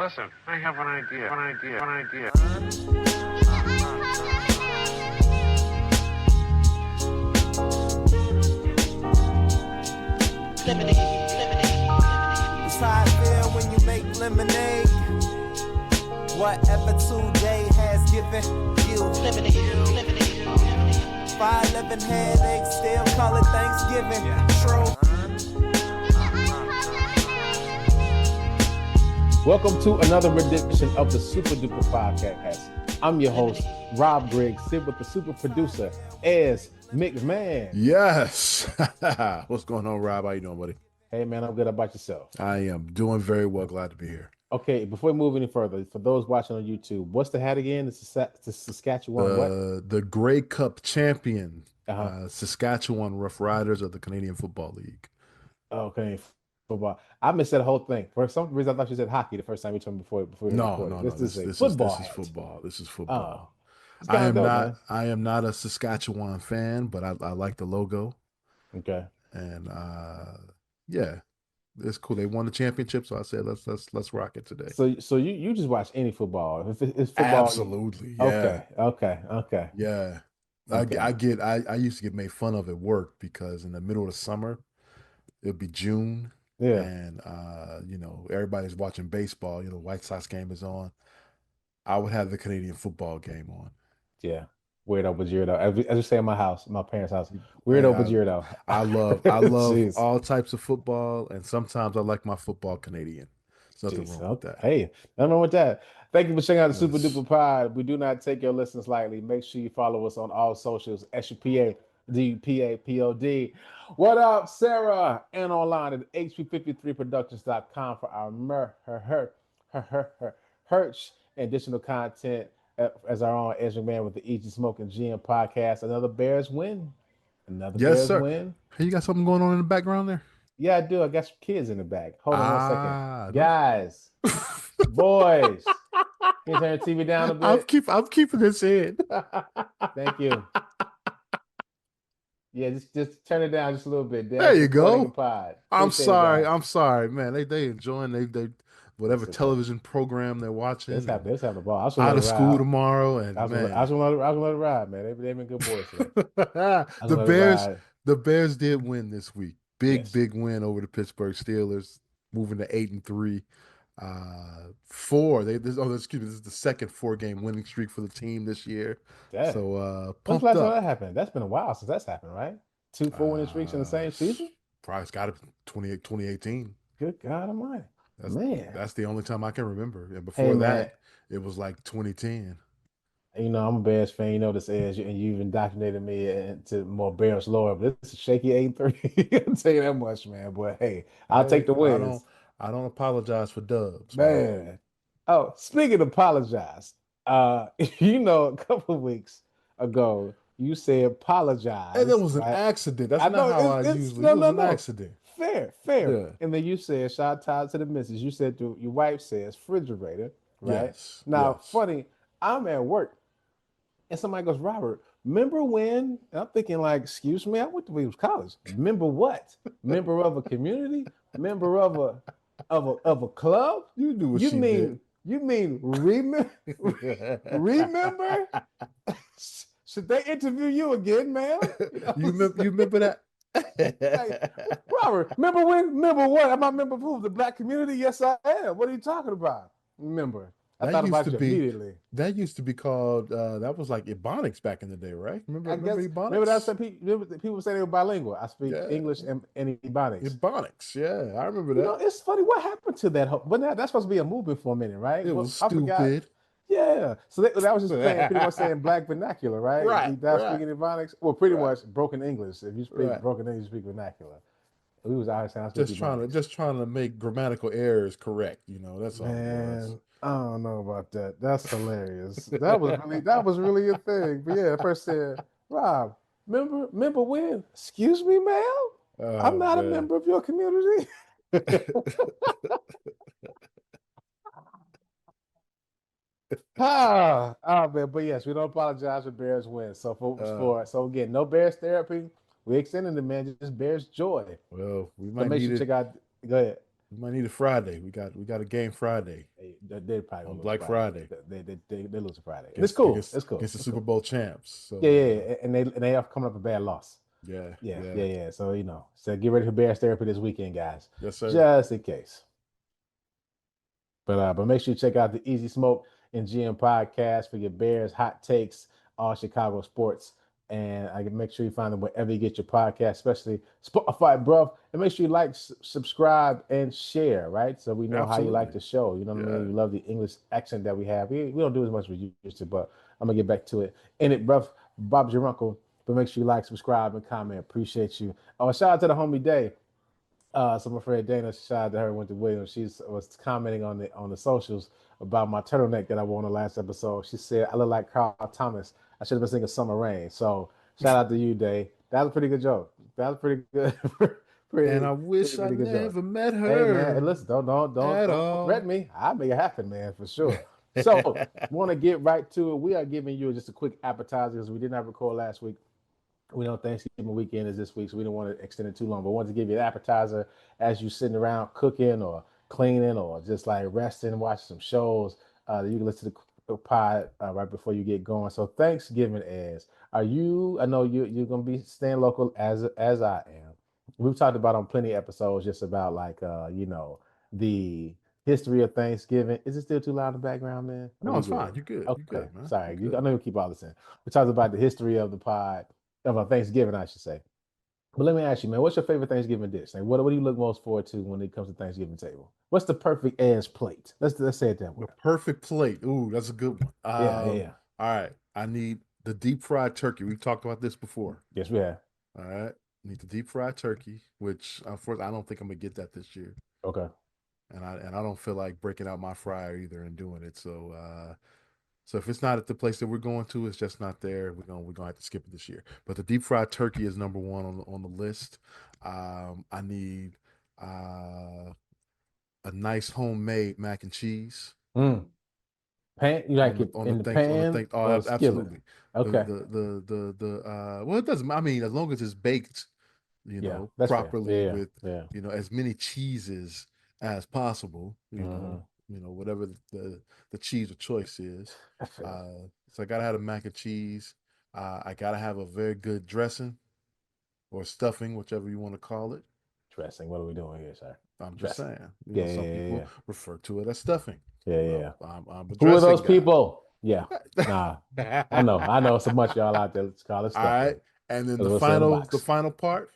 Listen, I have an idea. It's how I feel when you make lemonade. Whatever today has given you. 5'11" headaches, still call it Thanksgiving. True. Welcome to another edition of the Super Duper Podcast. I'm your host, Rob Griggs, here with the super producer, Ez McMahon. Yes. What's going on, Rob? How you doing, buddy? Hey, man, I'm good. How about yourself? I am doing very well. Glad to be here. Okay, before we move any further, for those watching on YouTube, what's the hat again? It's the Saskatchewan what? The Grey Cup champion, Uh-huh. Saskatchewan Rough Riders of the Canadian Football League. Okay, football. I missed that whole thing. For some reason, I thought you said hockey the first time you told me before. No. This This football. is football. This is football. It's kinda dope, man. I am not a Saskatchewan fan, but I like the logo. Okay. And yeah, it's cool. They won the championship, so I said let's rock it today. So you just watch any football? If it's football, Absolutely. Yeah. Okay. Yeah. Okay. I used to get made fun of at work because in the middle of the summer, it would be June. Yeah. And everybody's watching baseball, White Sox game is on. I would have the Canadian football game on. Yeah. Weirdo but weirdo. As you say in my house, my parents' house. Weirdo but weirdo. I love Jeez. all types of football, and sometimes I like my football Canadian. There's nothing Jeez. wrong with that. Hey, nothing wrong with that. Thank you for checking out the Super Yes. Duper Pod. We do not take your listens lightly. Make sure you follow us on all socials, SUPADPAPOD. What up, Sarah? And online at HP53productions.com for our merch and additional content as our own Ezra Man with the Easy Smoking GM podcast. Another Bears win. Yes, sir. Win. Hey, you got something going on in the background there? Yeah, I do. I got some kids in the back. Hold on 1 second. those- Guys, boys, can you turn the TV down a bit? I'm keeping this in. Thank you. Yeah, just turn it down just a little bit. There you go. Pod. I'm Appreciate it, sorry. guys. I'm sorry, man. They enjoying they whatever It's okay. television program they're watching. Let's have the ball. I was Out of school tomorrow, and I was man, gonna let it ride, man. They've been good boys today. the Bears did win this week. Yes. Big win over the Pittsburgh Steelers, moving to 8-3. This is the second 4-game winning streak for the team this year. Dang. So When's pumped the last time up. that happened? That's been a while since that's happened, right? 2 4-winning streaks in the same season? Probably it's got to be 2018. Good God Almighty. That's the only time I can remember. And before that, it was like 2010. You know, I'm a Bears fan. You know this is, and you've indoctrinated me into more Bears lore. But this is shaky 8-3. I'll tell you that much, man. But hey, I'll take the wins. I don't apologize for dubs, man. Oh, speaking of apologize, a couple of weeks ago, you said apologize. And that was an accident. That's not how I usually. It was an accident. Fair. Yeah. And then you said, shout out to the missus. You said your wife says refrigerator, right? Yes. Now, yes. funny, I'm at work, and somebody goes, Robert, remember when? And I'm thinking, like, excuse me, I went to Williams College. Remember what? Member of a community? Member of a club? You knew what she did. You mean remember? Remember? Should they interview you again, man? You remember that? Like, Robert, remember when? Remember what? Am I a member of the black community? Yes, I am. What are you talking about? Remember? I thought about you immediately. That used to be called, that was like Ebonics back in the day, right? Remember Ebonics? Remember that's people say they were bilingual. I speak English and Ebonics. Ebonics, yeah, I remember that. It's funny. What happened to that? But that's supposed to be a movement for a minute, right? It was stupid. Yeah. So that was just pretty much saying black vernacular, right? Right. Speaking Ebonics. Well, pretty much broken English. If you speak broken English, you speak vernacular. We was out here just trying to make grammatical errors correct. That's all. Man, I don't know about that. That's hilarious. That was really a thing. But yeah, first said, Rob, remember when? Excuse me, ma'am? I'm not a member of your community. Man, but yes, we don't apologize for Bears win. So so again, no Bears therapy. We extended it, man. Just Bears joy. Well, we So might make need sure you it. check out. Go ahead. We might need a Friday. We got a game Friday. Hey, They probably on gonna lose Black Friday They lose Friday. And it's cool. It's cool. against the It's Super cool. Bowl champs. So Yeah. And they are coming up a bad loss. yeah. Yeah. So so get ready for Bears therapy this weekend, guys. Yes, sir. Just in case. But make sure you check out the Easy Smoke and GM podcast for your Bears hot takes, all Chicago sports. And I can make sure you find them wherever you get your podcast, especially Spotify, bro. And make sure you like, subscribe, and share, right? So we know how you like Absolutely. the show. You know what I mean? You love the English accent that we have. We don't do as much as we used to, but I'm gonna get back to it. In it, bro. Bob's your uncle. But make sure you like, subscribe, and comment. Appreciate you. Oh, shout out to the homie Day. So my friend Dana, shout out to her, went to Williams. She was commenting on the socials about my turtleneck that I wore on the last episode. She said I look like Carl Thomas. I should have been singing Summer Rain. So shout out to you, Day. That was a pretty good joke. That was pretty good. And I wish I pretty good joke. never met Hey man, her hey, listen, don't at regret all. me. I'll make it happen, man, for sure. So want to get right to it. We are giving you just a quick appetizer because we did not record last week. We know Thanksgiving weekend is this week, so we didn't want to extend it too long, but wanted to give you an appetizer as you sitting around cooking or cleaning or just like resting, watching some shows. You can listen to the pod right before you get going. So Thanksgiving is. I know you're gonna be staying local as I am. We've talked about on plenty of episodes just about like the history of Thanksgiving. Is it still too loud in the background, man? Are No, we it's good? fine. You're good. You're Okay, good, man. sorry. You're I good. know you keep all this in. We talked about the history of the pod of Thanksgiving, I should say. But let me ask you, man, what's your favorite Thanksgiving dish? Like, what do you look most forward to when it comes to Thanksgiving table? What's the perfect ass plate? Let's say it that way. The perfect plate. Ooh, that's a good one. Yeah. All right. I need the deep fried turkey. We've talked about this before. Yes, we have. All right. Need the deep fried turkey, which unfortunately I don't think I'm gonna get that this year. Okay. And I don't feel like breaking out my fryer either and doing it. So if it's not at the place that we're going to, it's just not there. We're gonna have to skip it this year. But the deep fried turkey is number one on the list. I need a nice homemade mac and cheese Mm. Pan, you like it on the in the thing on the pan thing. Oh, or the skillet? absolutely. Okay. Well, it doesn't. I mean, as long as it's baked, Yeah, that's fair. properly Yeah. with Yeah. as many cheeses as possible. Mm-hmm. Whatever the cheese of choice is. That's fair. So I gotta have a mac and cheese. I gotta have a very good dressing or stuffing, whichever you want to call it. Dressing. What are we doing here, sir? I'm just Dressing. saying. Some Yeah. people refer to it as stuffing. Yeah. I'm a Who are those dressing guy. people? Yeah. Nah. I know so much y'all out there. Let's call it All stuffing. right. And then That's what's in the the box. final part,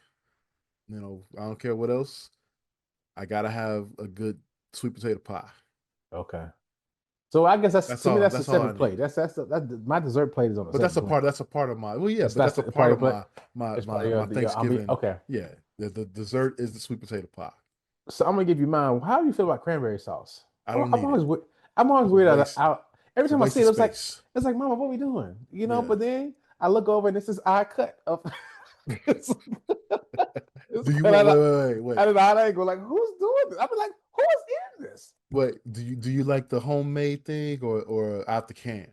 I don't care what else. I gotta have a good sweet potato pie. Okay. So I guess that's a That's all I separate plate. need. That's my dessert plate is on a But separate plate. that's a part of my but That's that's a the part part of of plate. my It's part my, of my Thanksgiving. okay. Yeah. The dessert is the sweet potato pie. So I'm gonna give you mine. How do you feel about cranberry sauce? I don't I'm need it. always I'm always It's a weird waste. out. Every It's a time I waste see of it, space. it's like, Mama, what we doing? Yeah. But then I look over and this is eye cut of it's, Do you cut want out wait. at an odd angle. Like, who's doing this? I be like, who is in this? Wait, do you like the homemade thing or out the can?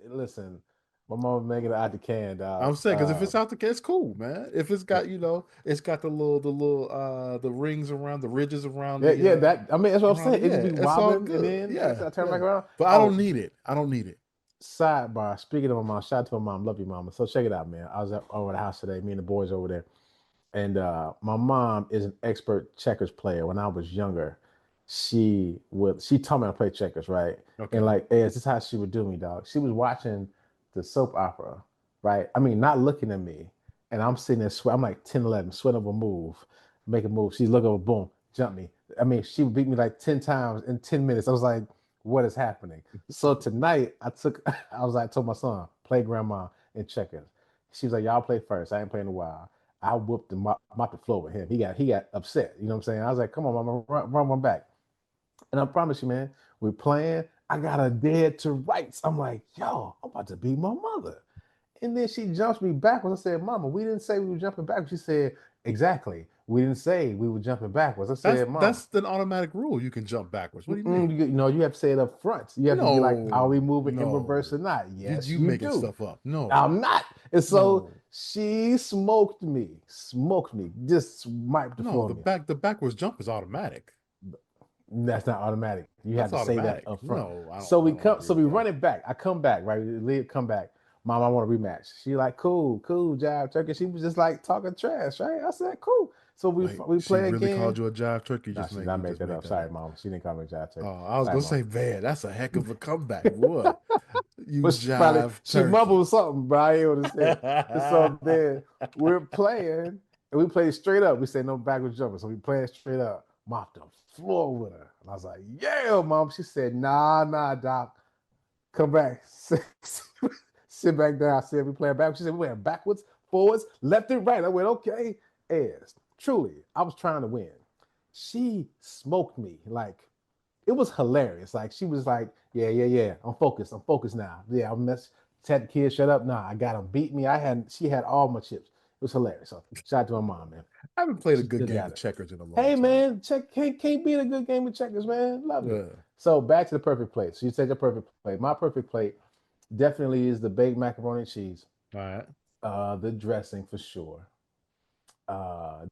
Listen, my mom making it out the can, dog. I'm saying because if it's out the can, it's cool, man. If it's got it's got the the rings around the ridges around yeah, the that I mean that's what I'm around saying. it. It just Yeah, be it's all wobbling and good. then like I Yeah, said, I turn back yeah. around. But I don't need it. I don't need it. Sidebar. Speaking of my mom, shout out to my mom. Love you, mama. So check it out, man. I was over the house today. Me and the boys over there, and my mom is an expert checkers player. When I was younger, she taught me how to play checkers, right? Okay. And like, this is how she would do me, dog. She was watching the soap opera, right? I mean, not looking at me, and I'm sitting there I'm like 10, 11, sweat of a move, make a move. She's looking over, boom, jump me. I mean, she would beat me like 10 times in 10 minutes. I was like, what is happening? So tonight I told my son, play grandma and checkers. She was like, y'all play first. I ain't playing in a while. I whooped him out the floor with him. He got upset. You know what I'm saying? I was like, come on, mama, run one back. And I promise you, man, we're playing. I got her dead to rights. I'm like, yo, I'm about to beat my mother. And then she jumps me backwards. I said, Mama, we didn't say we were jumping backwards. She said, exactly. We didn't say we were jumping backwards. I said, Mom, That's an automatic rule. You can jump backwards. What do you mean? you have to say it up front. You have to be like, are we moving in reverse or No. not? Yes, You you making do. stuff up. No. I'm not. And so No. she smoked me, just wiped the floor. The backwards jump is automatic. That's not automatic. You have That's to say that automatic. up front. No, So we I don't come, agree so with we that. run it back. I come back, right? We come back. Mom, I want a rematch. She like, cool, cool, Jive Turkey. She was just like talking trash, right? I said, cool. So Wait, we she play really again. called you a jive turkey? No, Just she did make not you make just that make up. that Sorry, up. Mom. She didn't call me Jive Turkey. Oh, I was Sorry, gonna Mom. say, man, that's a heck of a comeback, boy. You But she probably jive she turkey. mumbled something, but I ain't understand. And so then we're playing, and we play straight up. We say no backward jumper, so we play it straight up. Mopped the floor with her, and I was like, "Yeah, Mom." She said, "Nah, nah, Doc, come back, sit back down." I said, "We playing backwards." She said, "We playing backwards, forwards, left and right." I went, "Okay." As truly, I was trying to win. She smoked me like it was hilarious. Like she was like, "Yeah, yeah, yeah. I'm focused now. Yeah, I'm mess. Tell the kids shut up. Nah, I got them. Beat me. I had. She had all my chips. It was hilarious. So shout out to my mom, man. I haven't played a She good still game got of it. checkers in a long Hey, time. man, can't beat a good game of checkers, man. Love it. Yeah. So back to the perfect plate. So you said your perfect plate. My perfect plate definitely is the baked macaroni and cheese. All right. The dressing for sure.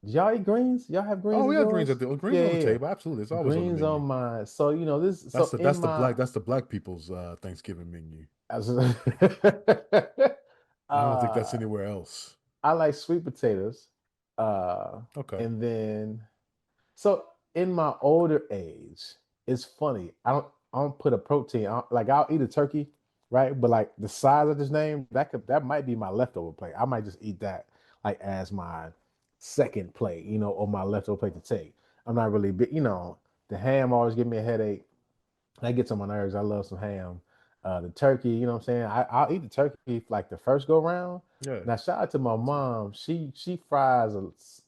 Y'all eat greens? Y'all have Oh, greens we as have greens yours? greens Yeah, on the yeah, yeah. table. Absolutely, it's always on the Greens menu. on mine. So you know this. So in my That's the black people's Thanksgiving menu. as I don't think that's uh anywhere else. I like sweet potatoes. Uh Okay. and then so in my older age, it's funny. I don't put a protein like I'll eat a turkey, right? But like the size of this name, that might be my leftover plate. I might just eat that like as my second plate, or my leftover plate to take. I'm not really big, the ham always give me a headache. That gets on my nerves. I love some ham. The turkey, you know what I'm saying? I'll eat the turkey like the first go round. Yeah. Now shout out to my mom. She fries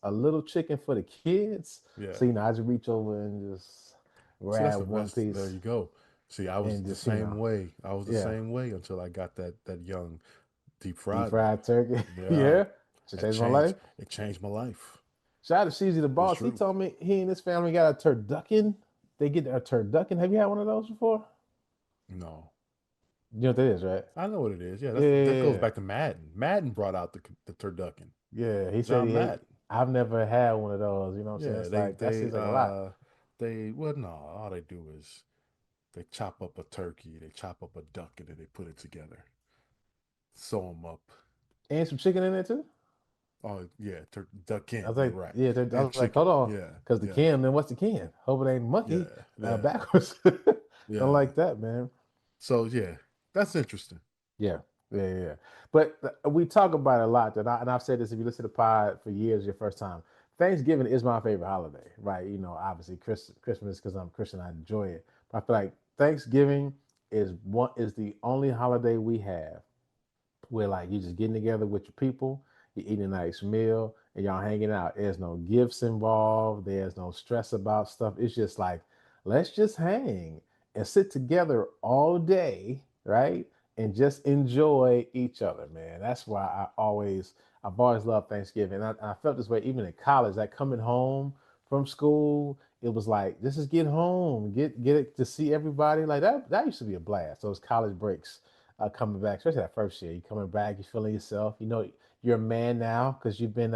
a little chicken for the kids. Yeah. So I just reach over and just See, that's grab the one best. There piece you go. See, I was and the just same way. I was the yeah, same way until I got that young deep deep fried one. fried turkey. Yeah. Yeah, to That change my life. changed. It changed my life. Shout out to Sheezy the It's boss. He true. told me he and his family got a turducken. They get a turducken. Have you had one of those before? No. You know what that is, right? I know what it is. Yeah, Yeah, that goes yeah, back to Madden. Madden brought out the turducken. yeah. Yeah. He said John he ate. Madden. I've never had one of those. You know what I'm saying? Yeah, It's like that seems like a lot. well, no, all they do is they chop up a turkey, they chop up a duck, and then they put it together, sew them up. And some chicken in there too. Oh yeah, duck I in. was You're like, right, yeah. I and was like, hold chicken. on, Yeah, because the yeah, can. Then what's the can? Hope it ain't monkey. yeah, yeah, Backwards. Don't yeah. like that, man. So yeah, that's interesting. Yeah, yeah, yeah. Yeah. But we talk about it a lot, and I've said this if you listen to the pod for years, your first time. Thanksgiving is my favorite holiday, right? Obviously Christmas because I'm Christian, I enjoy it. But I feel like Thanksgiving is the only holiday we have where like you just getting together with your people, you're eating a nice meal, and y'all hanging out. There's no gifts involved. There's no stress about stuff. It's just like let's just hang and sit together all day, right? And just enjoy each other, man. That's why I've always loved Thanksgiving. I felt this way even in college. Like coming home from school, it was like just get home, get it to see everybody. Like that. That used to be a blast. Those college breaks coming back, especially that first year. You coming back, you feeling yourself. You're a man now because you've been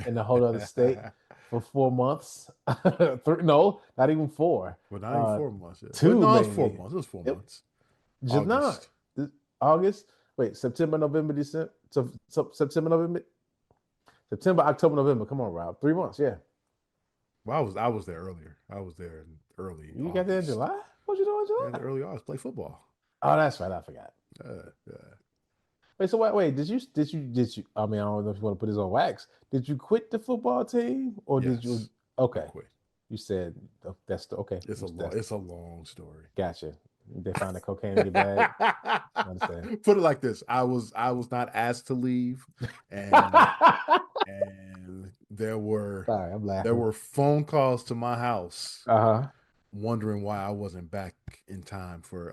in a whole other state for 4 months. No, not even four. Well, not even 4 months. Yeah. Well, Two no, it was four mainly. months. It was four It months. just not August. August. Wait, September, November, December. September, November, September, October, November. Come on, Rob. 3 months. Yeah, Well, I was there earlier. I was there in early you got there in August. July. What you doing in Yeah, in July? early August, play football. Oh, that's right. I forgot. Yeah. Wait, so wait, did you I mean, I don't know if you want to put this on wax. Did you quit the football team or did you Yes, I okay. quit. You said that's the okay. That's It's a long story. gotcha. They found the cocaine in your bag. I understand. Put it like this: I was not asked to leave, and Sorry, I'm there laughing. were phone calls to my house Uh-huh. wondering why I wasn't back in time for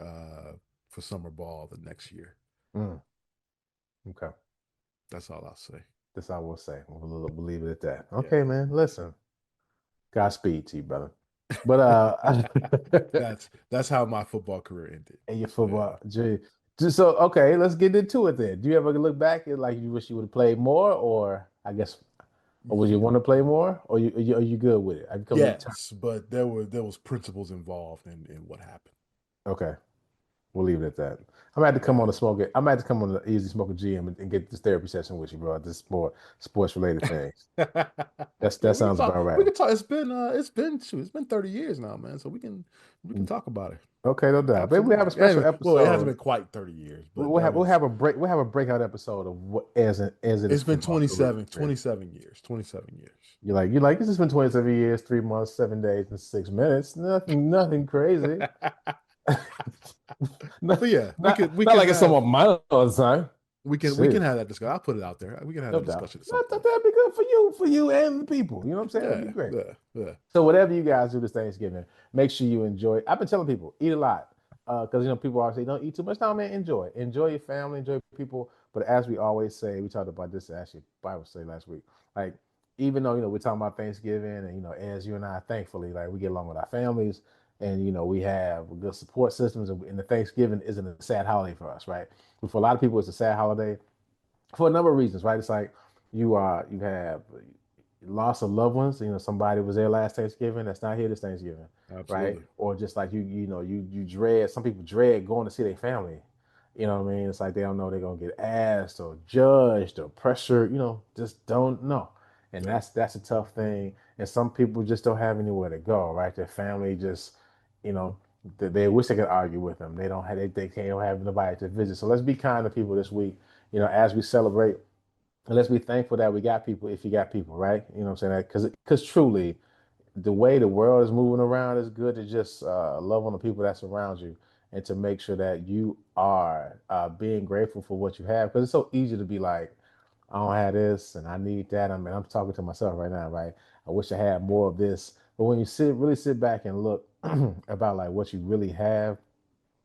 summer ball the next year. Mm, okay. That's all I'll say. That's all we'll say. We'll leave it at that. Okay, Yeah. man. Listen. Godspeed to you, brother. But That's how my football career ended. and your Yeah. football. Gee. So okay, let's get into it then. Do you ever look back and like you wish you would have played more, or I guess Or would you want to play more? Or are you good with it? I become Yes, but there was principles involved in what happened. okay. We'll leave it at that. I'm gonna have to come on the smoke it. I'm gonna have to come on the Easy Smoker GM and get this therapy session with you, bro. This more sports related things. Yeah, That we can sounds talk. about We right. can talk. It's been 30 years now, man. So we can talk about it. Okay, no doubt. Maybe we have a Absolutely. special Well, it hasn't episode. been quite 30 years, but We'll have a break. We'll have a breakout episode of what as it is it's been football career. 27 years. 27 years. You're like this has been 27 years, 3 months, 7 days, and 6 minutes. Nothing crazy. not, But yeah, we not can like it's have someone minor all the time. we can Shit, have that discussion. I'll put it out there. We can have no that doubt. discussion at some Not that point. that'd be good for you and the people. You know what I'm saying? It'd be Yeah, great. yeah. So whatever you guys do this Thanksgiving, make sure you enjoy. I've been telling people eat a lot because people always say don't eat too much. No, man, enjoy your family, enjoy people. But as we always say, we talked about this actually Bible study last week. Like even though we're talking about Thanksgiving and as you and I, thankfully, like we get along with our families and we have good support systems and the Thanksgiving isn't a sad holiday for us, right? But for a lot of people, it's a sad holiday for a number of reasons, right? It's like you have loss of loved ones. Somebody was there last Thanksgiving that's not here this Thanksgiving, right? Absolutely. Or just like you dread. Some people dread going to see their family. You know what I mean? It's like they don't know they're gonna get asked or judged or pressured. Just don't know, and Yep. that's a tough thing. And some people just don't have anywhere to go, right? Their family just, you know, they wish they could argue with them. They don't have they can't have nobody to visit. So let's be kind to people this week. As we celebrate and let's be thankful that we got people if you got people, right? You know what I'm saying? Because truly, the way the world is moving around, it's good to just love on the people that surround you and to make sure that you are being grateful for what you have. Because it's so easy to be like, I don't have this and I need that. I mean, I'm talking to myself right now, right? I wish I had more of this. But when you really sit back and look about like what you really have,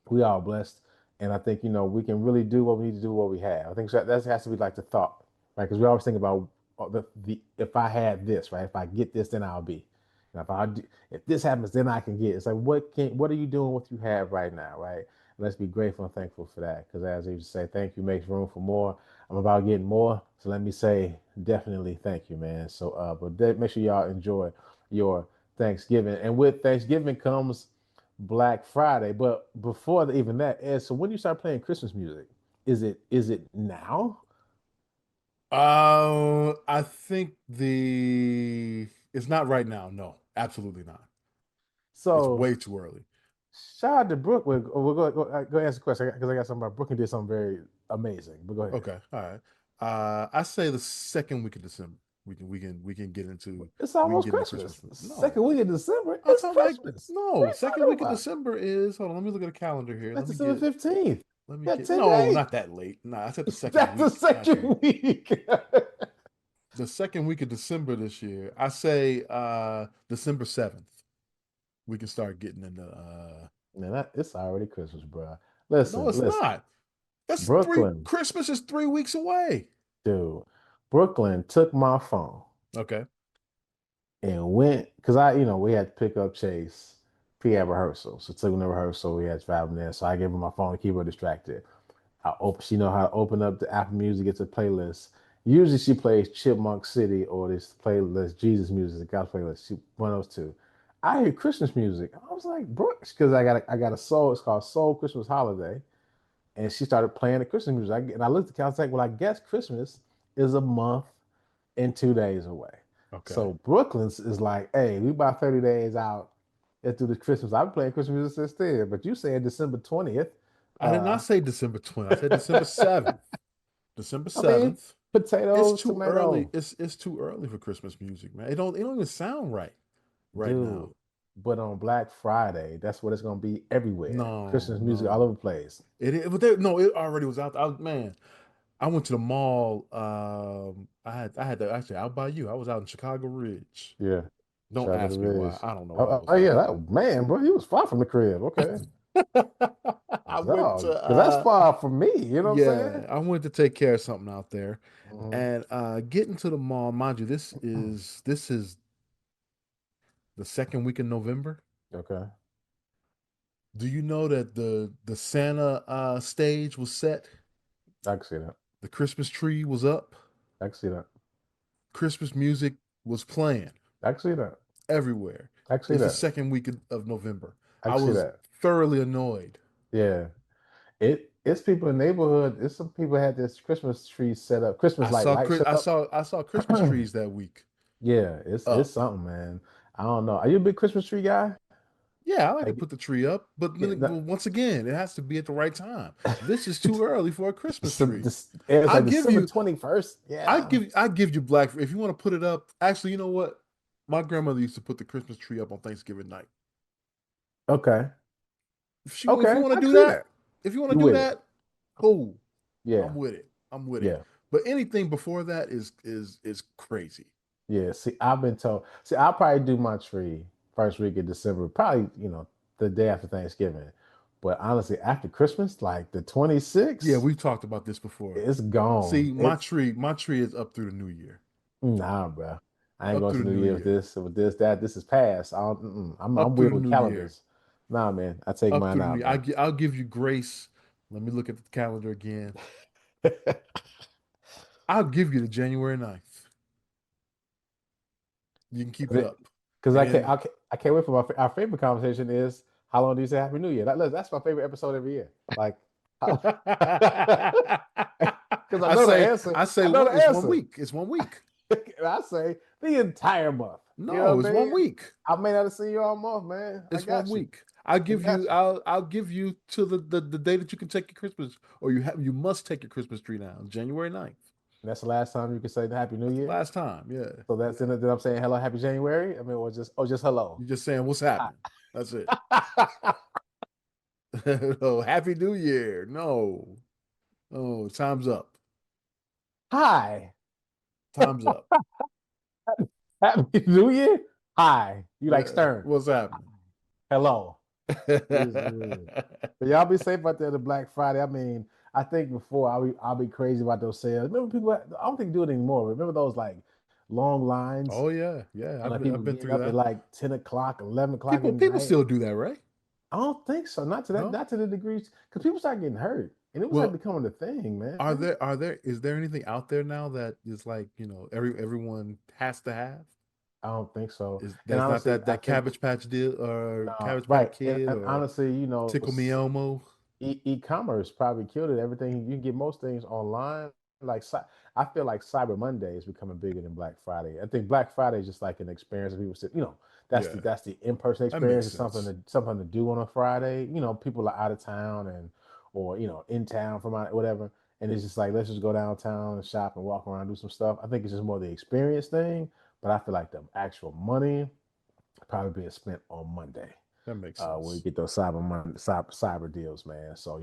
we are blessed, and I think we can really do what we need to do what we have. I think that has to be like the thought, right? Because we always think about the if I had this, right? If I get this, then I'll be. If this happens, then I can get. It's like what are you doing with what you have right now, right? Let's be grateful and thankful for that. Because as you say, thank you makes room for more. I'm about getting more, so let me say definitely thank you, man. So, but make sure y'all enjoy your Thanksgiving, and with Thanksgiving comes Black Friday. But before even that, Ed, so when you start playing Christmas music, is it now? I think it's not right now. No, absolutely not. It's So way too early. shout out to Brooke. We'll go ask a question because I got something about Brooke and did something very amazing. But go ahead. Okay, all right. I say the second week of December. We can get into It's we can almost get into Christmas. Christmas. No, Second week of December. I'm It's talking like Christmas. What are no. you Second talking week of about? December is. Hold on. Let me look at the calendar here. That's December 15th. Let me Got get. 10 No, days. not that late. Nah, I said the second That's the week. Not the second week. the second week of December this year. I say December 7th. We can start getting into Man, it's already Christmas, bro. no, it's Listen. not. That's three Brooklyn, Christmas is 3 weeks away. dude. Brooklyn took my phone Okay. and went because we had to pick up Chase. He had rehearsal, so took him to rehearsal. We had to drive him there, so I gave him my phone to keep her distracted. She know how to open up the Apple Music, get to playlist. Usually she plays Chipmunk City or this playlist Jesus Music, the gospel playlist. One of those two. I hear Christmas music. I was like, Brooks, because I got a soul. It's called Soul Christmas Holiday, and she started playing the Christmas music. And I looked at the calendar, I was like, well, I guess Christmas is a month and 2 days away. Okay. So Brooklyn's is like, hey, we about 30 days out into the Christmas. I've been playing Christmas music since then, but you said December 20th. I did Uh, not say December 20th. I said December 7th. December I mean, 7th. It's potatoes, too early. tomato, It's too early for Christmas music, man. It don't even sound right dude. now. But on Black Friday, that's what it's gonna be everywhere. No, Christmas music all no. over the place. It is, but there, no, it already was out. Man, I went to the mall. I had to actually out by you. I was out in Chicago Ridge. Yeah. Don't Shout out to ask the me why. Riz. I don't know Oh, why I oh, was oh, there. yeah, that man, bro, he was far from the crib. Okay. I went Dog, to because that's far from me. You know what I'm yeah, saying? I went to take care of something out there. Mhm. And getting to the mall, mind you, this is the second week in November. Okay. Do you know that the Santa stage was set? I can see that. The Christmas tree was up. I can see that. Christmas music was playing I can see that. everywhere. I can see It's the that. second week of November. I I can see was that. thoroughly annoyed. Yeah. It's people in the neighborhood. It's some people had this Christmas tree set up, Christmas light set up. I saw Christmas trees that week Yeah, it's up. something, man. I don't know. Are you a big Christmas tree guy? Yeah, I like to Like, put the tree up, but yeah, then, well, once again, it has to be at the right time. This is too early for a Christmas tree. it's I like give December you 21st. Yeah. I give you black if you want to put it up. Actually, you know what? My grandmother used to put the Christmas tree up on Thanksgiving night. Okay. If you Okay. want to I can do see that, that. if you want to You do with it. that, cool. Yeah. I'm with it. I'm with it. Yeah. But anything before that is crazy. Yeah. See, I've been told. See, I'll probably do my tree first week of December, probably, the day after Thanksgiving. But honestly, after Christmas, like the Yeah, 26th, we've talked about this before. it's gone. See, my tree is up through the new year. Nah, bro. I ain't Up going through to the New new Year with year. this, that. This is past. I'm Up through weird the with new year. calendars. Nah, man. I take Up mine through the out, new. man. I'll give you grace. Let me look at the calendar again. I'll give you the January 9th. You can keep it up. Because And I can't wait for our favorite conversation is how long do you say Happy New Year? That's my favorite episode every year. Like, because I know the answer. I say I know one. the It's one answer. week. It's one week. And I say the entire month. You know No, what it's I mean? 1 week. I may not have seen you all month, man. I It's one got you. week. I'll I give got you. you. I'll give you to the day that you can take your Christmas, or you must take your Christmas tree down, January 9th. And that's the last time you can say the Happy New That's the Year. last time. Yeah. So that's in it that I'm saying hello, Happy January. I mean, or just hello. You're just saying what's happening. That's it. Hi. Oh, Happy New Year. No. Oh, time's up. Hi. Time's up. Happy New Year. Hi. You like Yeah. Stern. What's happening? Hello. Yes, sir. But y'all be safe out there the Black Friday. I mean, I think before I'll be crazy about those sales. Remember people, I don't think they do it anymore. Remember those like long lines Oh yeah, yeah. and like people I've been getting through up at that. like 10 o'clock, 11 o'clock at People night. still do that, right? I don't think so. No. Not to the degrees because people start getting hurt. And it was like Well, becoming a thing, man. is there anything out there now that is like, everyone has to have? I don't think so. Is And there's not honestly, I that think Cabbage Patch deal or Cabbage Patch right. Kid And or honestly, Tickle Me Elmo? e-commerce probably killed it. Everything you can get most things online. Like I feel like Cyber Monday is becoming bigger than Black Friday. I think Black Friday is just like an experience that people say, Yeah, that's the in-person that makes experience. It's sense. something to do on a Friday. People are out of town or in town from whatever, and it's just like let's just go downtown and shop and walk around, do some stuff. I think it's just more the experience thing, but I feel like the actual money probably being spent on Monday That makes where you sense. get those cyber deals, man. So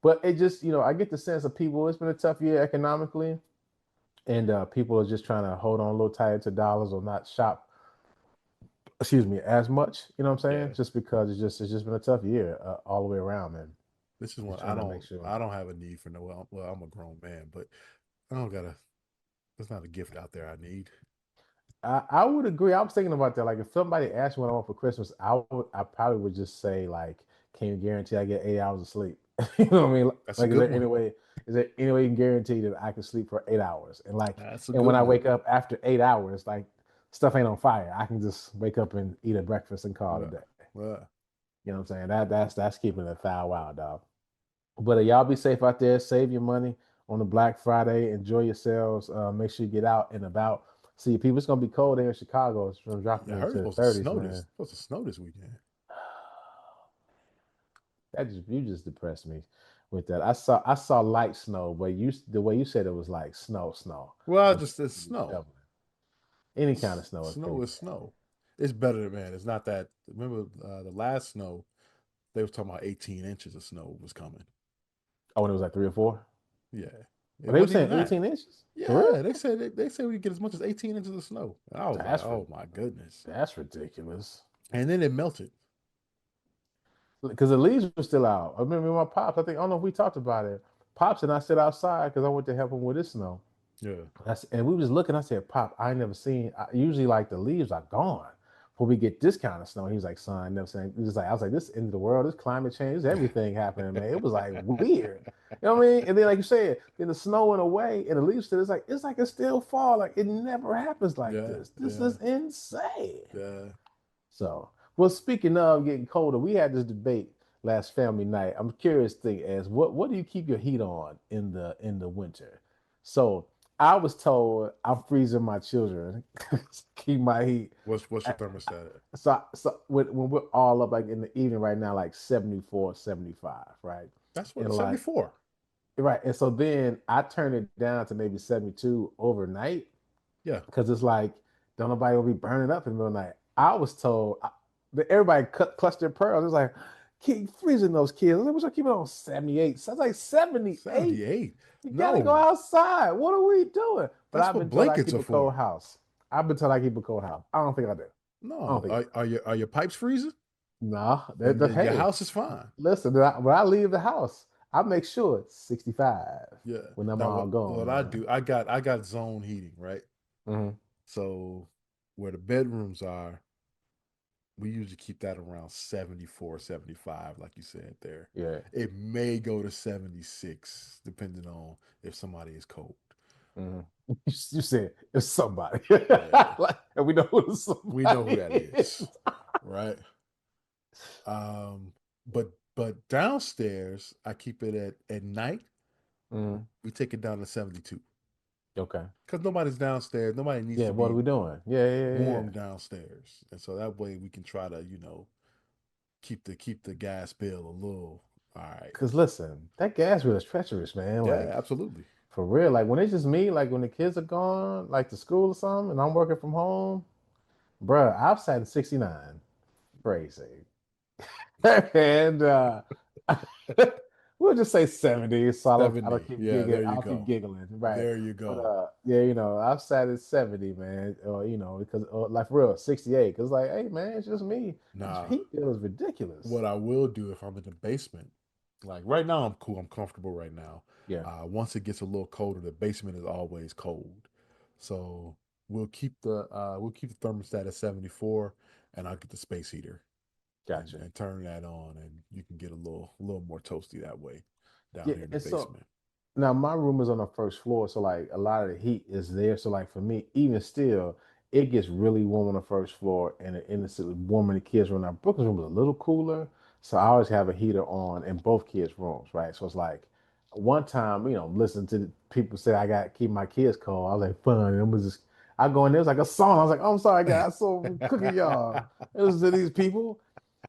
but it just I get the sense of people. It's been a tough year economically, and people are just trying to hold on a little tighter to dollars or not shop. Excuse me, as much. You know what I'm saying? Yeah. Just because it's just been a tough year all the way around, man. This is one Just trying to make sure. I don't have a need for no well, I'm a grown man, but I don't gotta there's not a gift out there I need. I would agree. I was thinking about that. Like, if somebody asked me what I want for Christmas, I probably would just say like, "Can you guarantee I get 8 hours of sleep?" You know what I mean? That's a Like, good one. is there any way you can guarantee that I can sleep for 8 hours? That's a And when good I one. wake up after 8 hours, like stuff ain't on fire. I can just wake up and eat a breakfast and call it a Well, day. well, You know what I'm saying? That's keeping it foul wild, dog. But y'all be safe out there. Save your money on the Black Friday. Enjoy yourselves. Make sure you get out and about. See, people, it's gonna be cold here in Chicago. It's from I dropping heard into it's the supposed to 30s, snow man. this weekend. You just depressed me with that. I saw light snow, but the way you said it was like snow. Well, Like just it's you snow. shoveling. Any kind of snow is Snow pretty is bad. snow. It's better, man. It's not that. Remember the last snow? They were talking about 18 inches of snow was coming. Oh, when it was like 3 or 4. Yeah, it But they were wasn't even saying that. 18 inches. For Yeah, real? they said we could get as much as 18 inches of snow. And I was like, That's oh my goodness. that's ridiculous. And then it melted. Because the leaves were still out. I remember my pops. I don't know if we talked about it. Pops and I sit outside because I went to help him with his snow. Yeah. And we were just looking. I said, "Pop, I ain't never seen. Usually, like the leaves are gone when we get this kind of snow, he was like, son, I never saying. He was like, I was like, this is the end of the world, this climate change, everything happening, man. It was like weird. You know what I mean? And then, like you said, then the snow went away and the leaves still, it's like it's still fall. Like it never happens like Yeah, this. This yeah, is insane. yeah. So, well, speaking of getting colder, we had this debate last family night. I'm curious thing as what do you keep your heat on in the winter? So I was told I'm freezing my children, keep my heat. What's your thermostat at? So when we're all up like in the evening right now, like 74, 75, right? That's what And like 74. right. And so then I turn it down to maybe 72 overnight Yeah, because it's like don't nobody will be burning up in the middle of the night. I was told that everybody clutched their pearls. It's like keep freezing those kids. I was like, what y'all keep it on 78? So I was like 78. 78. You gotta go No, outside. What are we doing? But that's I've what been told I blankets keep are a cold for. house. I've been told I keep a cold house. I don't think I do. I don't No, think I do. are your pipes freezing? No, Then your hey, house is fine. listen, when I leave the house, I make sure it's 65 Yeah. when I'm Now all what gone, I man. do, I got zone heating, right? Hmm. So where the bedrooms are, we usually keep that around 74, 75, like you said there. Yeah. It may go to 76, depending on if somebody is cold. Hmm. You said it's somebody. Yeah. And we know who the We know who somebody that is. is. Right. Um, but downstairs, I keep it at night. Mhm. We take it down to 72. Okay. Because nobody's downstairs. Nobody needs Yeah, to what are be we doing? Yeah. warm downstairs. And so that way we can try to, keep the gas bill a little all right. Because listen, that gas bill is treacherous, man. Yeah, Like, absolutely. for real. Like, when it's just me, like, when the kids are gone, like, to school or something, and I'm working from home, bruh, I've sat in 69. Crazy. And we'll just say 70, so I don't 70. keep Yeah, giggling. there you I'll keep go. giggling, right? There you But go. yeah, I've sat at 70, man. Or because like for real, 68. Because like, hey, man, it's just me. That Nah, heat bill is ridiculous. what I will do if I'm in the basement, like right now I'm cool, I'm comfortable right now. Yeah, Once it gets a little colder, the basement is always cold. So we'll keep the thermostat at 74 and I'll get the space heater and, gotcha. and turn that on and you can get a little more toasty that way down Yeah, here in the and so basement. now my room is on the first floor, so like a lot of the heat is there. So like for me, even still, it gets really warm on the first floor, and it's warmer in the kids' room. Now Brooklyn's room is a little cooler, so I always have a heater on in both kids' rooms, right? So it's like one time, listen to the people say I got to keep my kids cold. I was like, fun. And it was just I go in there, it's like a song. I was like, oh, I'm sorry, guys, so cooking y'all. Listen to these people.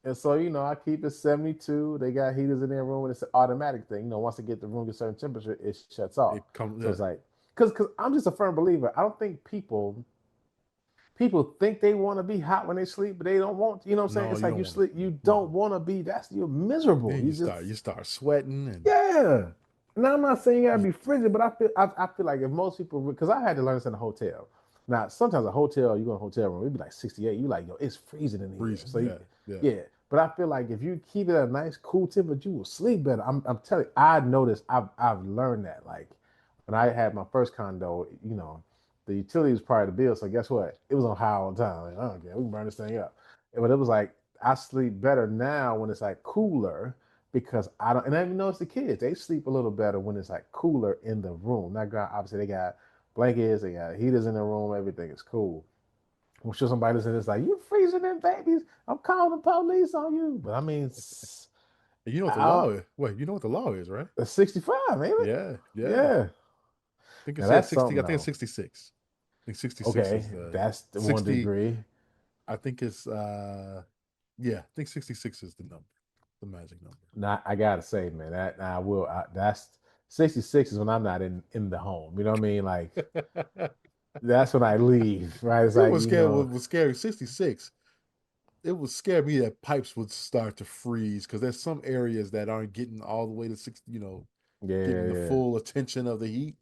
And so, I keep it 72. They got heaters in their room, and it's an automatic thing. Once they get the room to a certain temperature, it shuts off. It comes, So yeah. it's like, because I'm just a firm believer. I don't think people think they want to be hot when they sleep, but they don't want. You know what I'm saying? No, It's you like don't you want to. sleep, you don't No. want to be. You're miserable. Then You you just start you start sweating and yeah. Now I'm not saying you gotta you be frigid, but I feel like if most people because I had to learn this in a hotel. Now sometimes a hotel you go in a hotel room it'd be like 68. You like yo it's freezing in here. freezing. So Yeah, yeah. yeah, but I feel like if you keep it at a nice cool temperature, you will sleep better. I'm telling you, I noticed I've learned that like when I had my first condo, the utility was part of the bill. So guess what? It was on high all the time. Like, I don't care. We can burn this thing up. But it was like I sleep better now when it's like cooler because I don't, and I even notice the kids, they sleep a little better when it's like cooler in the room. Now, obviously, they got blankets, they got heaters in the room, everything is cool. I'm sure somebody's in this like, you freezing in babies. I'm calling the police on you. But I mean, And you know what the I, law is? Wait, you know what the law is, right? 65, ain't it? Yeah, yeah. I Yeah. think it Now said that's 60. something I think it's though. 66. I think 66 Okay, is the that's the 60. 1 degree. I think it's yeah, I think 66 is the number, the magic number. Now I gotta say, man, that I will. That's 66 is when I'm not in the home. You know what I mean? Like that's when I leave. Right? It's It like was scary. Was scary. 66. It would scare me that pipes would start to freeze because there's some areas that aren't getting all the way to 60. yeah, Getting the yeah, full attention of the heat,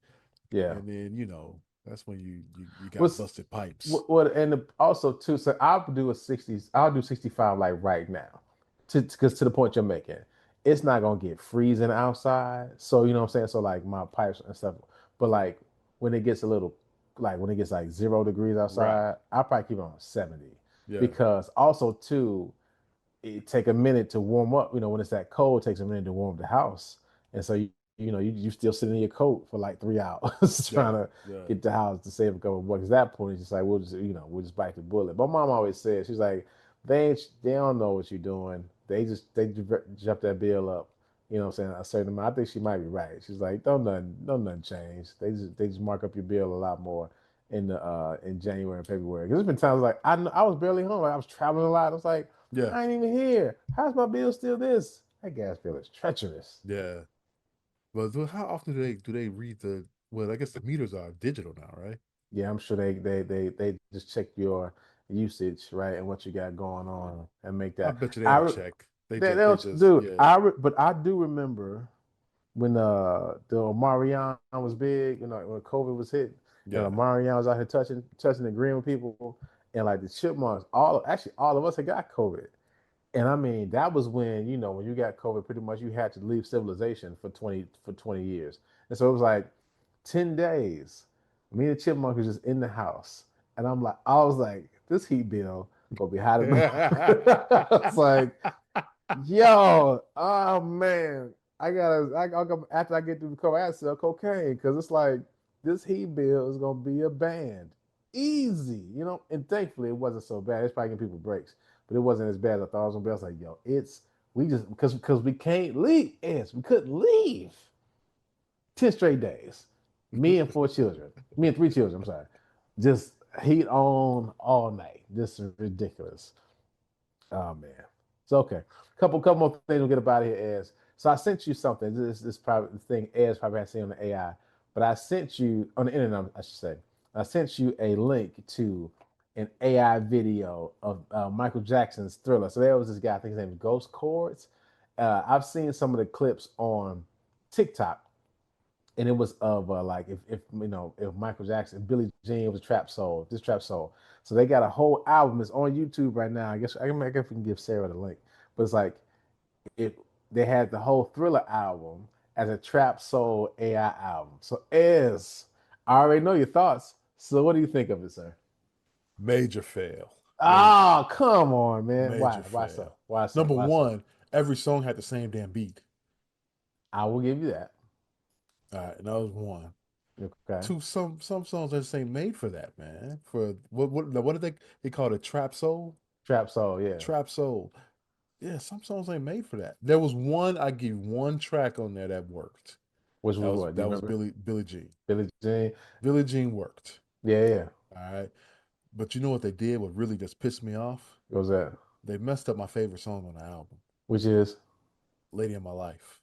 yeah. and then that's when you got What's busted pipes. what and also too, so I'll do a 60s, I'll do 65 like right now. Because to the point you're making, it's not gonna get freezing outside. So you know what I'm saying? So like my pipes and stuff, but like when it gets a little like when it gets like 0 degrees Right. outside, I'll probably keep it on 70. Yeah. because also too it take a minute to warm up. When it's that cold, it takes a minute to warm the house, and so you still sit in your coat for like 3 hours trying Yeah. to Yeah. get the house to save a couple of bucks. At that point, it's just like we'll just bite the bullet. My mom always said she's like they don't know what you're doing. They just jump that bill up. What I'm saying, a certain amount. I think she might be right. She's like, don't nothing change. They just mark up your bill a lot more in January and February. Because there's been times like I was barely home. Like I was traveling a lot. I was like, Yeah. I ain't even here. How's my bill still this? That gas bill is treacherous. Yeah. But how often do they read the? Well, I guess the meters are digital now, right? Yeah, I'm sure they just check your usage, right, and what you got going on and make I that. bet you they I don't re- check. They they, just they they'll just dude. yeah. But I do remember when the Omarion was big, when COVID was hit, and Yeah. Omarion was out here touching, agreeing with people, and like the chipmunks, all of us had got COVID. And I mean, that was when you got COVID, pretty much you had to leave civilization for 20 years. And so it was like 10 days. Me and the chipmunk was just in the house. And I was like, this heat bill gonna be hot enough. It's like, yo, oh man, I'll go after I get through the COVID, I gotta sell cocaine because it's like this heat bill is gonna be a band. Easy. And thankfully it wasn't so bad. It's probably giving people breaks, but it wasn't as bad as I thought it was gonna be. I was like, yo, we just because we can't leave. Yes, we couldn't leave 10 straight days. Me and 4 children. Me and 3 children, I'm sorry. Just heat on all night. This is ridiculous. Oh man. So okay. Couple more things we'll get up out of here, Ez. So I sent you something. This probably thing Ez probably has seen on the AI, but I sent you on the internet, I should say. I sent you a link to an AI video of Michael Jackson's Thriller. So there was this guy, I think his name is Ghost Chords. I've seen some of the clips on TikTok, and it was of like if Michael Jackson, Billie Jean was a trap soul, this trap soul. So they got a whole album. It's on YouTube right now. I guess we can give Sarah the link, but it's like if they had the whole Thriller album as a trap soul AI album. So I already know your thoughts. So what do you think of it, sir? Major fail. Oh, come on, man. Why? Major Why so? fail. Why so? Number Why so? one, every song had the same damn beat. I will give you that. All right, and that was one. Okay. Two, some songs are just ain't made for that, man. For what did they call it? Trap soul? Trap soul, yeah. Trap soul. Yeah, some songs ain't made for that. There was one, I give you one track on there that worked. Which That was was what? Do you that was remember? Billie Jean. Billie Jean. Billie Jean worked. Yeah, yeah. All right. But you know what they did? What really just pissed me off? What was that? They messed up my favorite song on the album, Which is Lady in My Life.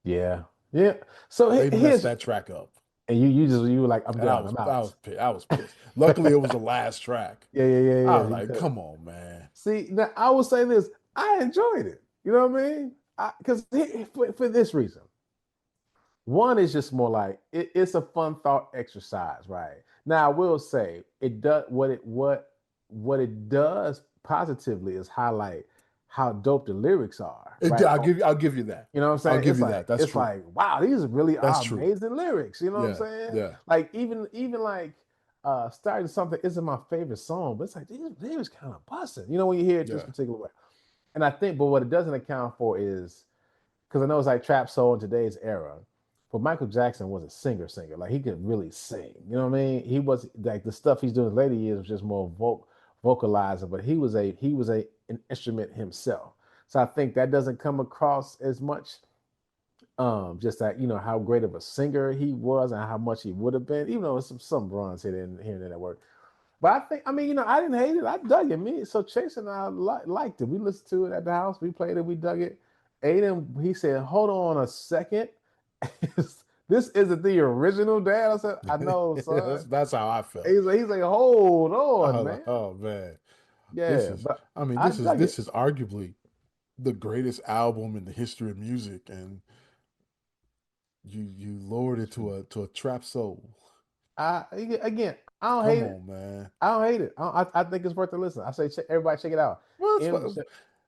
yeah, yeah. So They messed here's that track up. and you were like, I'm And I done. was I'm I out. was pissed. I was pissed. Luckily it was the last track. Yeah, yeah, yeah, I yeah. was You like, could come on, man. see now. I will say this. I enjoyed it. You know what I mean? Because for this reason. One is just more like it's a fun thought exercise, right? Now I will say it does what it does positively is highlight how dope the lyrics are, right? I'll give you that. You know what I'm I'll saying? give you that. That's It's true. like wow, these really That's are true. amazing lyrics. You know what I'm Yeah. saying? Yeah. Like even like starting something isn't my favorite song, but it's like these lyrics kind of busting. When you hear it this Yeah. particular way. And I think, but what it doesn't account for is because I know it's like trap soul in today's era, but Michael Jackson was a singer. Like he could really sing. You know what I mean? He was like the stuff he's doing later years was just more vocalizer, but he was an instrument himself. So I think that doesn't come across as much. Just that how great of a singer he was and how much he would have been, even though some runs here and there that work. But I think, I mean, I didn't hate it. I dug it. So Chase and I liked it. We listened to it at the house. We played it. We dug it. Aiden, he said, "Hold on a second. This isn't the original, Dad." I said, "I know, son." that's how I felt. He's like, "Hold I on, was like, man." oh man. This Yeah, is but I mean, I this is dug this it. is arguably the greatest album in the history of music, and you lowered it to a trap soul. Again, I don't Come hate it. on, man. I don't hate it. I think it's worth a listen. I say, everybody check it out. Well, M,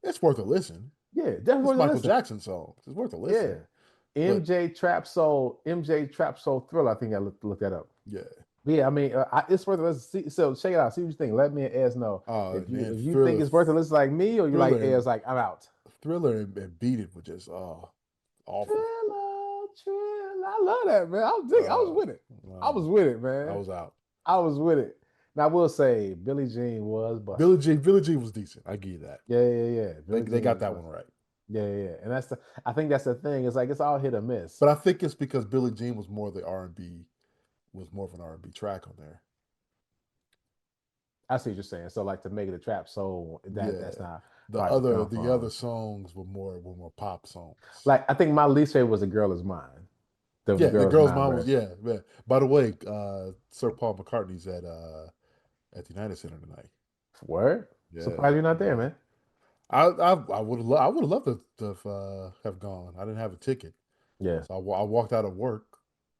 it's worth a listen. yeah, definitely It's worth a Michael listen. Jackson songs. It's worth a Yeah. listen. But MJ Trap Soul Thriller. I think I looked that up. yeah, Yeah, I mean, it's worth it. Let's see. So check it out. See what you think. Let me and Ez know Oh man, if you think it's worth it. Listen like me, or you like Thriller, Ez like I'm out. Thriller, and Beat It were just awful. Trilla, Trilla. I love that, man. I was Uh, with it. I no, was with it, I man. was out. I was with it. Now I will say Billie Jean was busting. Billie Jean was decent. I give you that. Yeah, yeah, yeah. Billie They Jean got was that one busting. right. Yeah, yeah, yeah. And I think that's the thing. It's like it's all hit or miss. But I think it's because Billie Jean was more the R&B, was more of an R&B track on there. I see what you're saying. So like to make it a trap soul, that's Yeah. not probably come The other from. songs were more pop songs. Like I think my least favorite was "A Girl Is Mine." The Yeah, the Girl Is girl's Mine mom was version. yeah, yeah. By the way, Sir Paul McCartney's at the United Center tonight. Word. Yeah, Surprised you're not there, yeah. man. I would have loved to have gone. I didn't have a ticket, Yeah. so I walked out of work,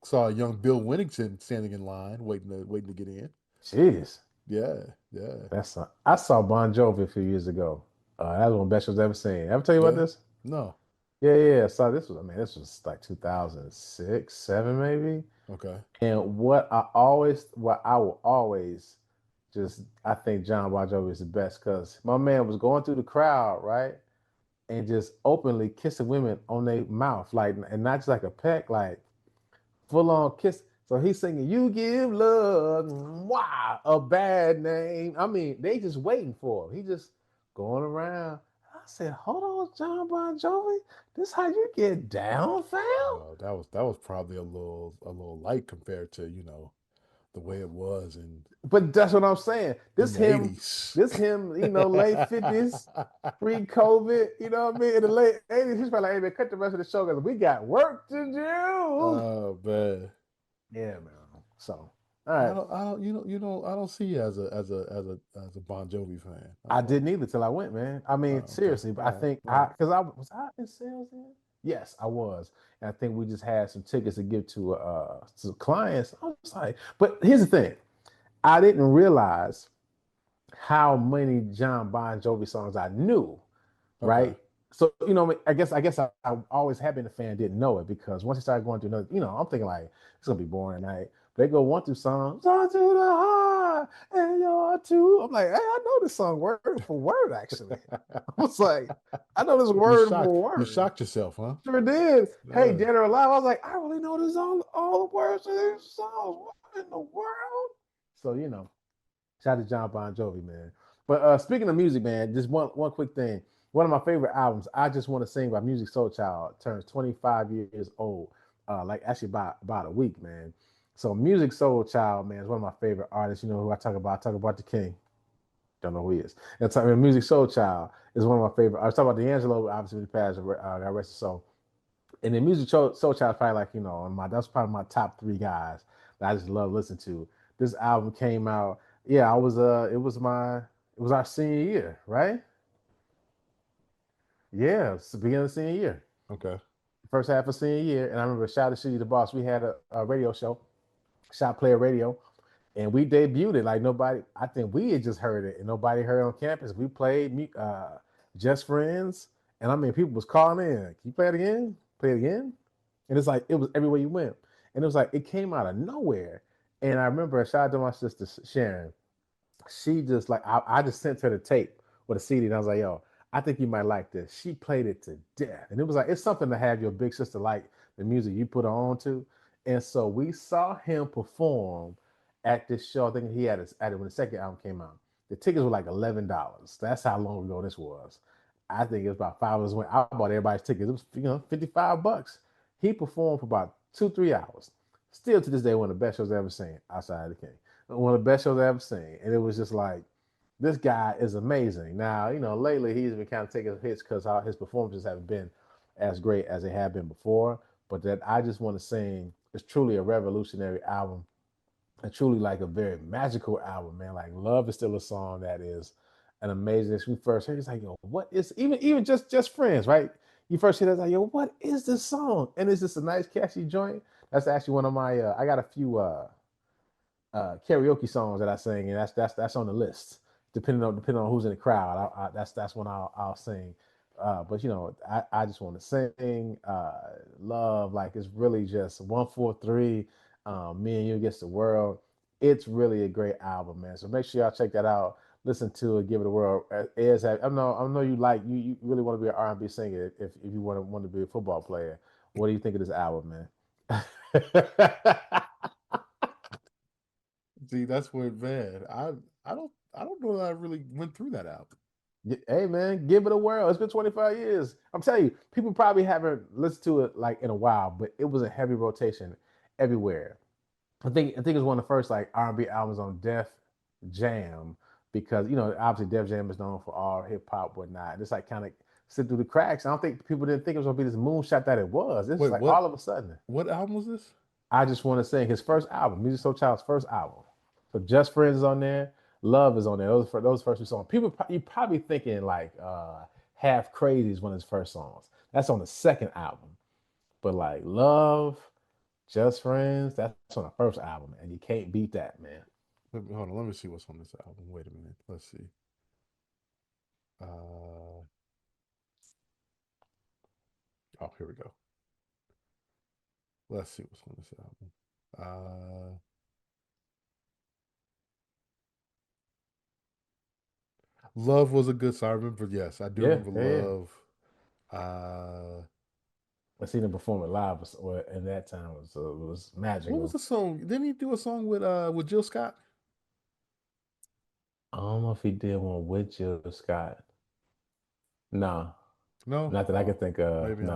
saw a young Bill Wennington standing in line waiting to get in. Jeez. Yeah, yeah, I saw Bon Jovi a few years ago. That was one of the best shows I've ever seen. Ever tell you about yeah. this? No, Yeah, yeah, yeah. So this was, I mean, this was like 2006, seven maybe. okay, And what I will always just, I think John Bon Jovi is the best because my man was going through the crowd, right? And just openly kissing women on their mouth, like, and not just like a peck, like full on kiss. So he's singing, "You give love, wow, a bad name." I mean, they just waiting for him. He just going around. I said, "Hold on, John Bon Jovi, this how you get down, fam?" well that was probably a little light compared to the way it was But that's what I'm saying. in the 80s. This him, late 50s, pre-COVID. You know what I mean? In the late 80s, he's probably like, "Hey man, cut the rest of the show because we got work to do." Oh man. Yeah, man. So, all right. I don't I don't see you as a Bon Jovi fan. I I don't. didn't either till I went, man. I mean, Oh, okay. seriously, but All I right. think All right. because I was I in sales then. Yes, I was, and I think we just had some tickets to give to clients. I was like, but here's the thing: I didn't realize how many John Bon Jovi songs I knew, Okay. right? So I guess I always have been a fan, didn't know it because once you started going through another, I'm thinking like it's gonna be boring tonight. They go one through songs, on to the heart, and you're too. I'm like, hey, I know this song word for word. Actually, I was like, I know this word for You word. shocked yourself, huh? Sure did. Hey, Uh, Dead or Alive. I was like, I really know this all the words to these songs. What in the world? So shout out to John Bon Jovi, man. But speaking of music, man, just one quick thing. One of my favorite albums, I Just Want to Sing by Musiq Soulchild, turns 25 years old. Like actually about a week, man. So Musiq Soulchild, man, is one of my favorite artists. You know who I talk about? I talk about the King. Don't know who he is. And Musiq Soulchild is one of my favorite. I was talking about D'Angelo, obviously the past, got arrested. So and then Soulchild is probably like that's probably my top three guys that I just love listening to. This album came out. Yeah, I was it was our senior year, right? Yeah, it's the beginning of the senior year, okay. first half of senior year. And I remember Shout to City the Boss. We had a radio show, Shot Player Radio, and we debuted it like nobody. I think we had just heard it, and nobody heard it on campus. We played Just Friends, and I mean people was calling in. Can you play it again? Play it again? And it's like it was everywhere you went, and it was like it came out of nowhere. And I remember shout out to my sister Sharon. She just like I just sent her the tape with a CD, and I was like, "Yo, I think you might like this." She played it to death, and it was like it's something to have your big sister like the music you put her on to. And so we saw him perform at this show. I think he had at it when the second album came out. The tickets were like $11. That's how long ago this was. I think it was about 5 hours when I bought everybody's tickets. It was $55. He performed for about 2 3 hours. Still to this day, one of the best shows I've ever seen outside of the King. One of the best shows I've ever seen. And it was just like, this guy is amazing. Now, lately he's been kind of taking hits because his performances haven't been as great as they have been before. But that I Just Want to Sing is truly a revolutionary album and truly like a very magical album, man. Like Love is still a song that is an amazing. We first heard, it's like, yo, what is even just friends, right? You first hear that, like, yo, what is this song? And it's just a nice catchy joint. That's actually one of my. I got a few karaoke songs that I sing, and that's on the list. Depending on who's in the crowd, that's when I'll sing. But I just want to sing. Love, like it's really just 1 4 3. Me and you against the world. It's really a great album, man. So make sure y'all check that out. Listen to it, give it a whirl. I know you really want to be an R&B singer if you want to be a football player. What do you think of this album, man? See, that's where it's bad. I don't know that I really went through that album. Hey man, give it a whirl. It's been 25 years. I'm telling you, people probably haven't listened to it like in a while, but it was a heavy rotation everywhere. I think it was one of the first like R&B albums on Def Jam because obviously Def Jam is known for all hip hop whatnot. And it's like kind of slid through the cracks. I don't think people didn't think it was gonna be this moonshot that it was. It's Wait, like what? all of a sudden. What album was this? I just want to sing his first album, Musiq Soulchild's first album. So Just Friends is on there, Love is on there. Those first two songs. You probably thinking like Half Crazy is one of his first songs. That's on the second album. But like Love, Just Friends, that's on the first album, and you can't beat that, man. Hold on, let me see what's on this album. Wait a minute. Let's see. Oh, here we go. Let's see what's on this album. Love was a good song. I remember, yes, I do remember Love. I seen him perform it live in that time was magical. What was the song? Didn't he do a song with Jill Scott? I don't know if he did one with Jill Scott. No, not that I can think of. Maybe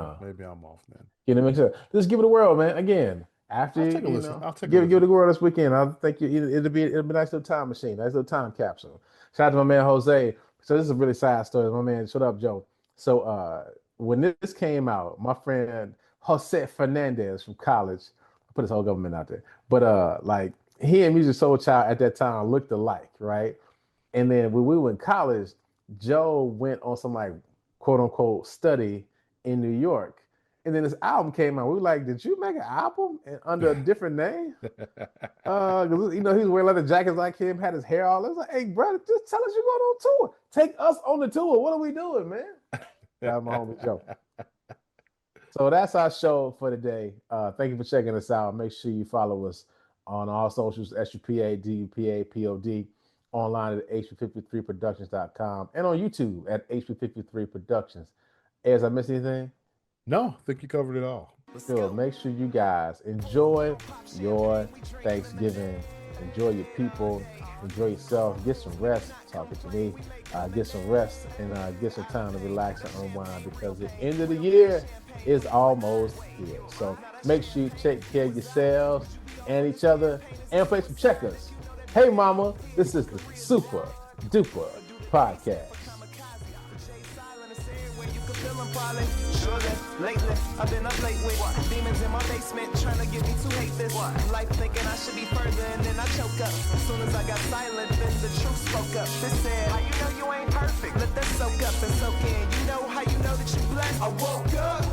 I'm off, man. Make sure. Just give it a whirl, man. Again, after I'll take a listen. give it a whirl this weekend. I think it'll be a nice little time machine, nice little time capsule. Shout out to my man Jose. So this is a really sad story. My man, shut up, Joe. So when this came out, my friend Jose Fernandez from college, I put his whole government out there, but like he and Musiq Soulchild at that time looked alike, right? And then when we were in college, Joe went on some like quote unquote study in New York. And then this album came out. We were like, did you make an album under a different name? He was wearing leather jackets like him, had his hair all. I was like, hey, brother, just tell us you're going on tour. Take us on the tour. What are we doing, man? That's my homie Joe. So that's our show for today. Thank you for checking us out. Make sure you follow us on all socials, SUPADUPAPOD, online at HP53productions.com, and on YouTube at HP53 Productions. As I missed anything? No, I think you covered it all. So make sure you guys enjoy your Thanksgiving. Enjoy your people. Enjoy yourself. Get some rest. Talking to me. Get some rest and get some time to relax and unwind because the end of the year is almost here. So make sure you take care of yourselves and each other and play some checkers. Hey, mama, this is the Super Duper Podcast. Lately, I've been up late with demons in my basement trying to get me to hate this life, thinking I should be further, and then I choke up. As soon as I got silent, then the truth spoke up. They said, how you know you ain't perfect? Let that soak up and soak in. You know how you know that you blessed? I woke up.